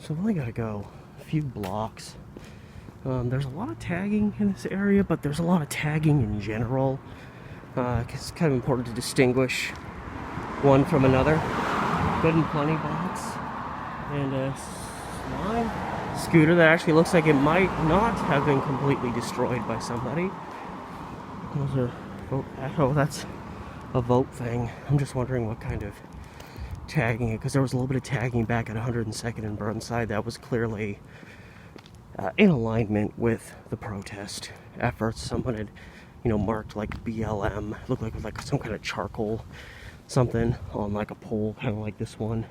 So I've only got to go a few blocks. There's a lot of tagging in this area, but there's a lot of tagging in general. It's kind of important to distinguish one from another. Good and Plenty box, and a slime scooter that actually looks like it might not have been completely destroyed by somebody. Those are oh, that's a vote thing. I'm just wondering what kind of tagging it, because there was a little bit of tagging back at 102nd and Burnside that was clearly in alignment with the protest efforts. Someone had, marked like BLM, looked like some kind of charcoal something on like a pole, kind of like this one.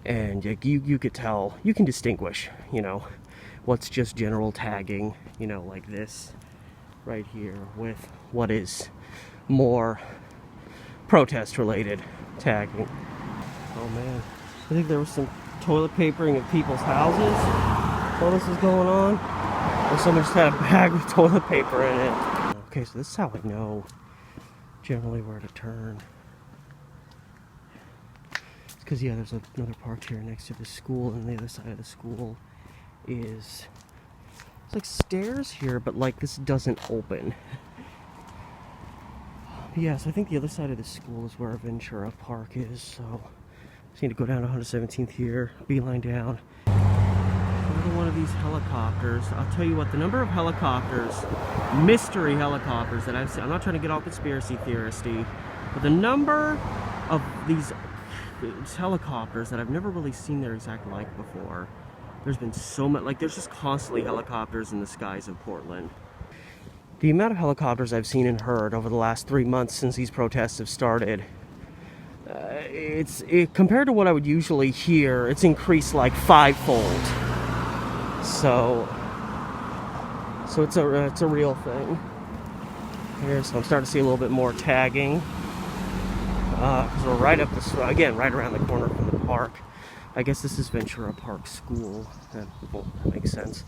And you could tell, you can distinguish, what's just general tagging, like this right here, with what is more protest related tagging. Oh man, I think there was some toilet papering at people's houses while this is going on, or someone just had a bag with toilet paper in it. Okay, so this is how I know generally where to turn. It's because, yeah, there's another park here next to the school, and the other side of the school is, it's like stairs here, but like this doesn't open. Yes, I think the other side of the school is where Ventura Park is, so just need to go down to 117th here, beeline down. Another one of these helicopters. I'll tell you what, the number of helicopters, mystery helicopters that I've seen, I'm not trying to get all conspiracy theoristy, but the number of these helicopters that I've never really seen their exact like before. There's been so much, like there's just constantly helicopters in the skies of Portland. The amount of helicopters I've seen and heard over the last 3 months since these protests have started, compared to what I would usually hear, it's increased like 5-fold. So it's a real thing. Here, so I'm starting to see a little bit more tagging. Because we're right up this, again, right around the corner from the park. I guess this is Ventura Park School. That makes sense.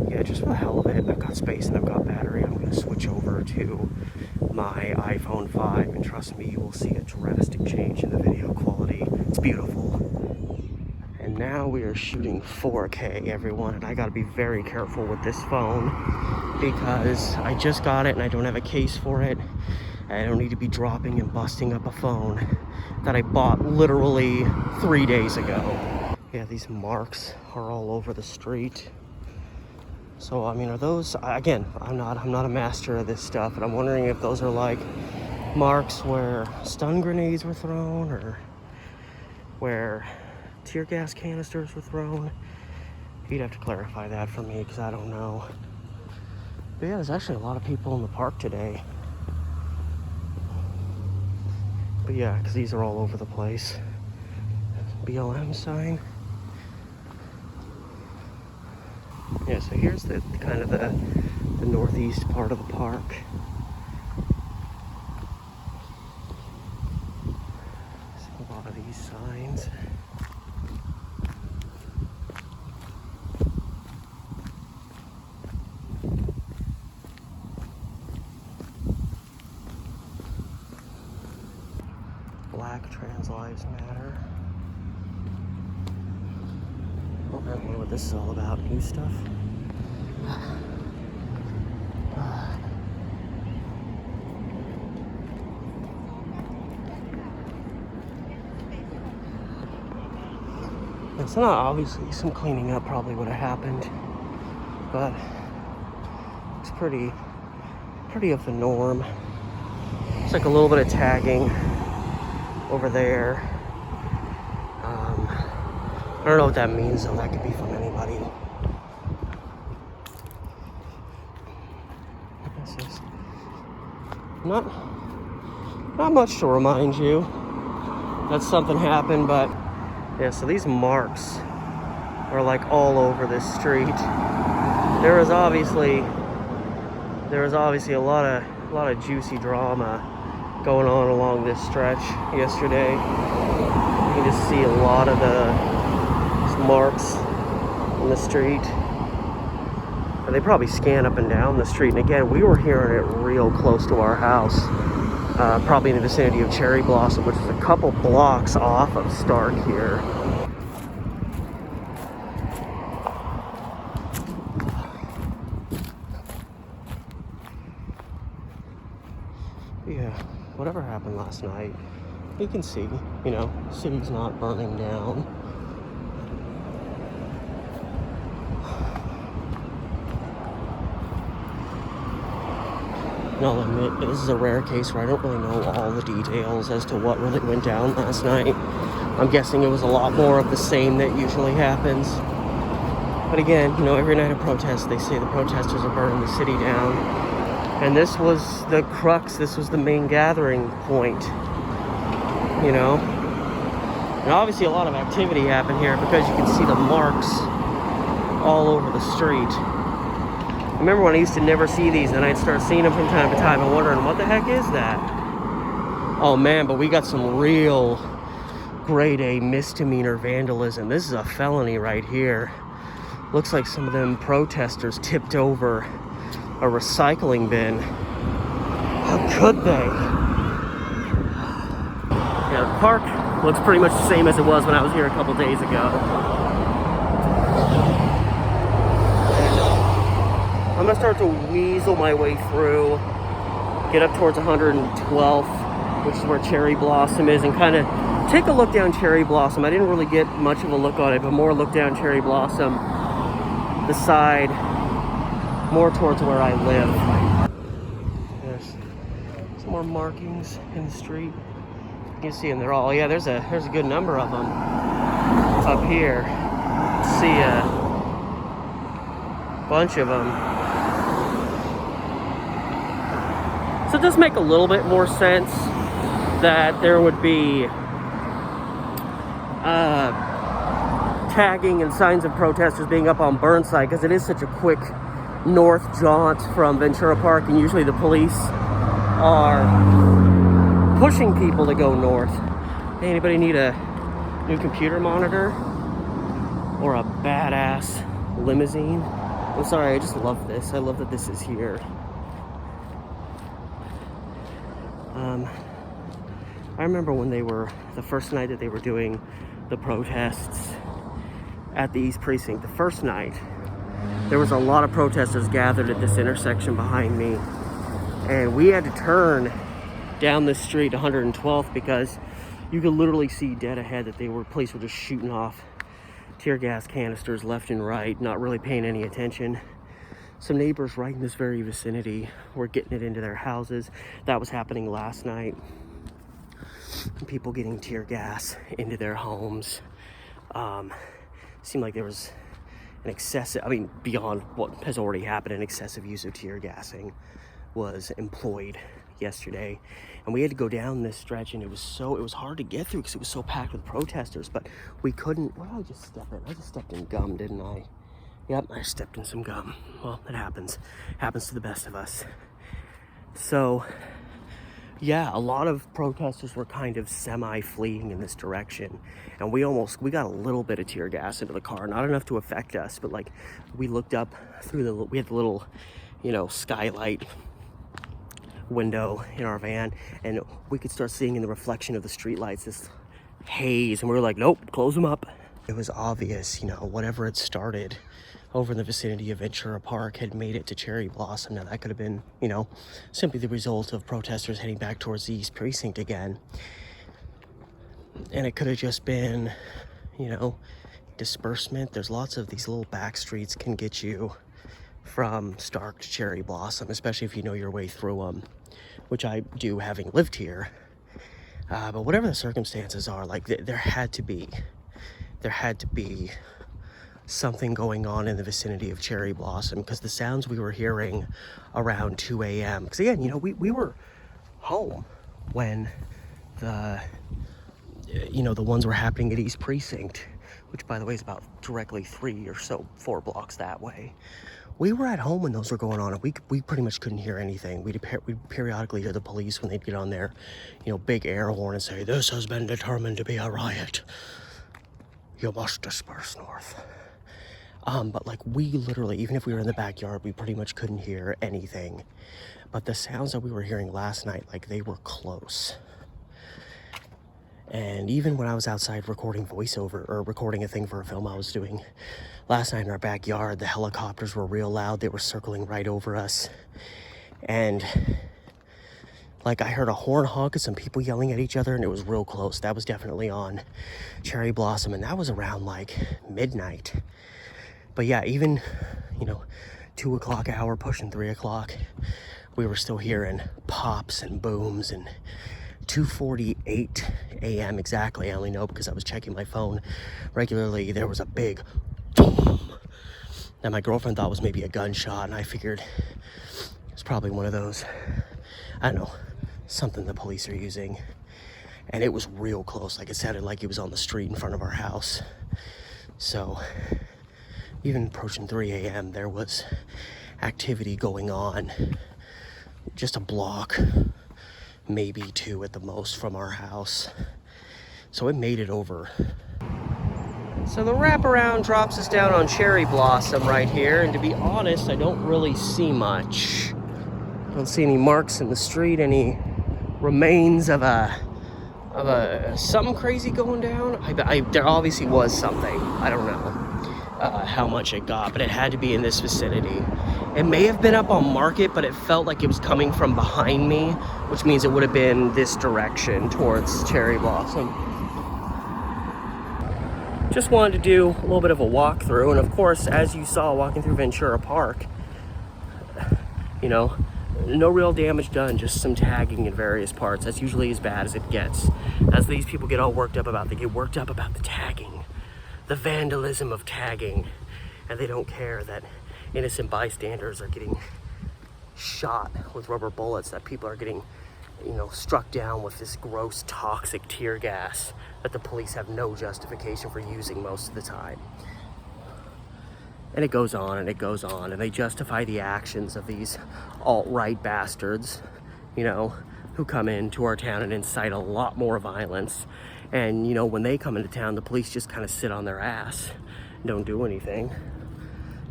Yeah, just for the hell of it, I've got space and I've got battery. I'm going to switch over to my iPhone 5, and trust me, you will see a drastic change in the video quality. It's beautiful. And now we are shooting 4K, everyone, and I got to be very careful with this phone because I just got it and I don't have a case for it. I don't need to be dropping and busting up a phone that I bought literally 3 days ago. Yeah, these marks are all over the street. So, I mean, are those, again, I'm not a master of this stuff, and I'm wondering if those are like marks where stun grenades were thrown, or where tear gas canisters were thrown. You'd have to clarify that for me, because I don't know. But yeah, there's actually a lot of people in the park today. But yeah, because these are all over the place. BLM sign. Yeah, so here's the kind of the northeast part of the park. See a lot of these signs. Black trans lives matter. I don't know what this is all about. New stuff. It's not, obviously some cleaning up probably would have happened, but it's pretty of the norm. It's like a little bit of tagging over there. I don't know what that means, though. That could be from anybody. This is not much to remind you that something happened, but yeah. So these marks are like all over this street. There was obviously a lot of juicy drama going on along this stretch yesterday. You can just see a lot of the marks on the street. But they probably scan up and down the street. And again, we were hearing it real close to our house. probably in the vicinity of Cherry Blossom, which is a couple blocks off of Stark here. Yeah, whatever happened last night, you can see, you know, city's not burning down. And I'll admit, this is a rare case where I don't really know all the details as to what really went down last night. I'm guessing it was a lot more of the same that usually happens. But again, you know, every night of protest, they say the protesters are burning the city down. And this was the crux, this was the main gathering point, you know. And obviously a lot of activity happened here because you can see the marks all over the street. I remember when I used to never see these, and I'd start seeing them from time to time and wondering, what the heck is that? Oh man, but we got some real grade A misdemeanor vandalism. This is a felony right here. Looks like some of them protesters tipped over a recycling bin. How could they? Yeah, the park looks pretty much the same as it was when I was here a couple days ago. I'm gonna start to weasel my way through, get up towards 112th, which is where Cherry Blossom is, and kind of take a look down Cherry Blossom. I didn't really get much of a look on it, but more look down Cherry Blossom, the side, more towards where I live. There's some more markings in the street. You can see them, they're all, yeah, there's a good number of them up here. See a bunch of them. So it does make a little bit more sense that there would be tagging and signs of protesters being up on Burnside, because it is such a quick north jaunt from Ventura Park, and usually the police are pushing people to go north. Hey, anybody need a new computer monitor or a badass limousine? I'm sorry, I just love this. I love that this is here. I remember when they were, the first night that they were doing the protests at the East Precinct, the first night, there was a lot of protesters gathered at this intersection behind me, and we had to turn down this street, 112th, because you could literally see dead ahead that police were just shooting off tear gas canisters left and right, not really paying any attention. Some neighbors right in this very vicinity were getting it into their houses. That was happening last night. People getting tear gas into their homes. Seemed like there was an excessive, I mean, beyond what has already happened, an excessive use of tear gassing was employed yesterday. And we had to go down this stretch, and it was hard to get through because it was so packed with protesters, but we couldn't. What did I just step in? I just stepped in gum, didn't I? Yep, I stepped in some gum. Well, it happens. Happens to the best of us. So, yeah, a lot of protesters were kind of semi-fleeing in this direction. And we got a little bit of tear gas into the car. Not enough to affect us, but like, we looked up through we had the little, you know, skylight window in our van, and we could start seeing in the reflection of the streetlights this haze, and we were like, nope, close them up. It was obvious, you know, whatever had started over in the vicinity of Ventura Park had made it to Cherry Blossom. Now that could have been, you know, simply the result of protesters heading back towards the East Precinct again. And it could have just been, you know, disbursement. There's lots of these little back streets can get you from Stark to Cherry Blossom, especially if you know your way through them, which I do, having lived here. But whatever the circumstances are, like, there had to be something going on in the vicinity of Cherry Blossom, because the sounds we were hearing around 2 a.m. Because again, you know, we were home when the ones were happening at East Precinct, which, by the way, is about directly 3 or so 4 blocks that way. We were at home when those were going on, and we pretty much couldn't hear anything. We'd periodically hear the police when they'd get on their, you know, big air horn and say, "This has been determined to be a riot. You must disperse north." But like we literally, even if we were in the backyard, we pretty much couldn't hear anything. But the sounds that we were hearing last night, like they were close. And even when I was outside recording voiceover or recording a thing for a film I was doing last night in our backyard, the helicopters were real loud. They were circling right over us. And like I heard a horn honk of some people yelling at each other, and it was real close. That was definitely on Cherry Blossom, and that was around like midnight. But yeah, even, 2 o'clock hour pushing 3 o'clock, we were still hearing pops and booms. And 2:48 a.m. exactly, I only know because I was checking my phone regularly, there was a big boom that my girlfriend thought was maybe a gunshot, and I figured it's probably one of those, I don't know, something the police are using. And it was real close. Like it sounded like it was on the street in front of our house. So even approaching 3 a.m. there was activity going on just a block, maybe 2 at the most from our house. So it made it over. So the wraparound drops us down on Cherry Blossom right here, and to be honest, I don't really see much. Don't see any marks in the street, any remains of something crazy going down. There obviously was something. I don't know how much it got, but it had to be in this vicinity. It may have been up on Market, but it felt like it was coming from behind me, which means it would have been this direction towards Cherry Blossom. Just wanted to do a little bit of a walkthrough, and of course, as you saw walking through Ventura Park, no real damage done, just some tagging in various parts. That's usually as bad as it gets. As these people get all worked up about, they get worked up about the tagging, the vandalism of tagging, and they don't care that innocent bystanders are getting shot with rubber bullets, that people are getting, struck down with this gross toxic tear gas that the police have no justification for using most of the time. And it goes on and it goes on, and they justify the actions of these alt-right bastards, who come into our town and incite a lot more violence. And, when they come into town, the police just kind of sit on their ass and don't do anything.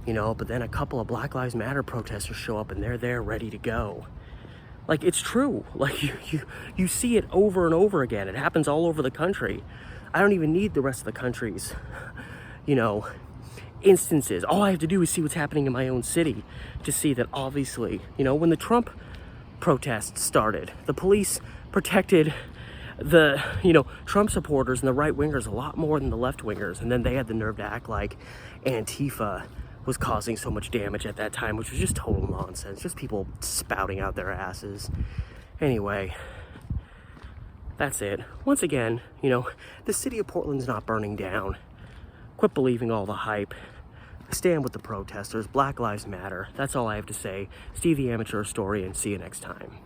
But then a couple of Black Lives Matter protesters show up and they're there ready to go. Like, it's true. Like, you see it over and over again. It happens all over the country. I don't even need the rest of the country's, instances. All I have to do is see what's happening in my own city to see that obviously, when the Trump protests started, the police protected the, Trump supporters and the right-wingers a lot more than the left-wingers. And then they had the nerve to act like Antifa was causing so much damage at that time, which was just total nonsense. Just people spouting out their asses. Anyway, that's it. Once again, the city of Portland's not burning down. Quit believing all the hype. Stand with the protesters. Black Lives Matter. That's all I have to say. Steve the Amateur Historian. See you next time.